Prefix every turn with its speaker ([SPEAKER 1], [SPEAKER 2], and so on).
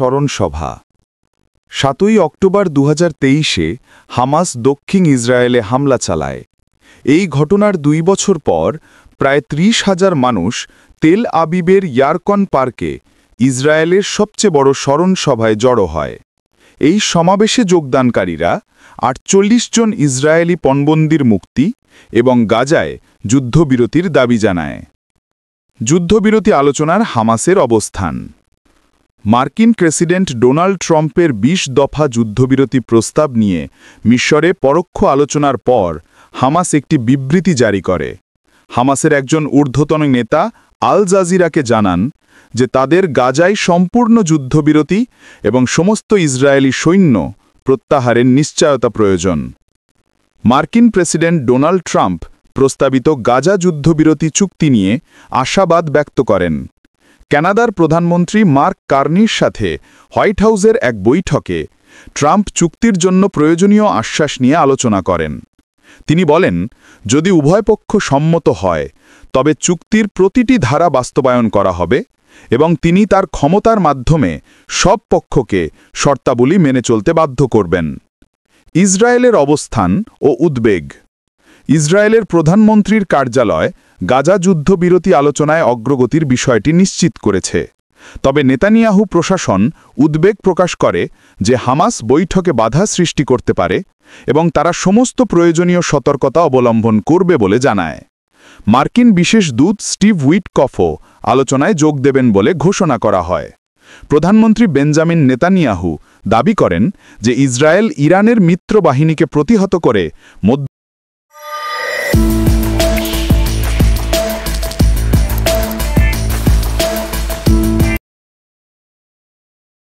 [SPEAKER 1] স্মরণ সভা। 7ই October 2023-এ Hamas দক্ষিণ ইসরায়েলে হামলা চালায়। এই ঘটনার 2 বছর পর প্রায় 30,000 মানুষ তেল আবিবের ইয়ারকন পার্কে ইসরায়েলের সবচেয়ে বড় স্মরণ সভায় জড়ো হয়। এই সমাবেশে যোগদানকারীরা 48 জন ইসরায়েলি পণবন্দির মুক্তি এবং গাজায় যুদ্ধবিরতির দাবি জানায়। যুদ্ধবিরতি আলোচনার হামাসের অবস্থান। মার্কিন প্রেসিডেন্ট ডোনাল্ড ট্রাম্পের 20 দফা যুদ্ধবিরতি প্রস্তাব নিয়ে মিশরে পরোক্ষ আলোচনার পর হামাস একটি বিবৃতি জারি করে। হামাসের একজন ঊর্ধ্বতন নেতা আল জাজিরাকে জানান যে তাদের গাজায় সম্পূর্ণ যুদ্ধবিরতি এবং সমস্ত ইসরায়েলি সৈন্য প্রত্যাহারের নিশ্চয়তা প্রয়োজন। মার্কিন প্রেসিডেন্ট ডোনাল্ড ট্রাম্প প্রস্তাবিত গাজা যুদ্ধবিরতি চুক্তি নিয়ে আশাবাদ ব্যক্ত করেন। কানাডার প্রধানমন্ত্রী মার্ক কার্নির সাথে হোয়াইট হাউসের এক বৈঠকে ট্রাম্প চুক্তির জন্য প্রয়োজনীয় আশ্বাস নিয়ে আলোচনা করেন। তিনি বলেন, যদি উভয় পক্ষ সম্মত হয় তবে চুক্তির প্রতিটি ধারা বাস্তবায়ন করা হবে এবং তিনি তার ক্ষমতার মাধ্যমে সব পক্ষকে শর্তাবলী মেনে চলতে বাধ্য করবেন। ইসরায়েলের অবস্থান ও উদ্বেগ। ইসরায়েলের প্রধানমন্ত্রীর কার্যালয় গাজা যুদ্ধবিরতি আলোচনায় অগ্রগতির বিষয়টি নিশ্চিত করেছে। তবে নেতানিয়াহু প্রশাসন উদ্বেগ প্রকাশ করে যে হামাস বৈঠকে বাধা সৃষ্টি করতে পারে এবং তারা সমস্ত প্রয়োজনীয় সতর্কতা অবলম্বন করবে বলে জানায়। মার্কিন বিশেষ দূত স্টিভ উইটকফও আলোচনায় যোগ দেবেন বলে ঘোষণা করা হয়। প্রধানমন্ত্রী বেঞ্জামিন নেতানিয়াহু দাবি করেন যে ইসরায়েল ইরানের মিত্র বাহিনীকে প্রতিহত করে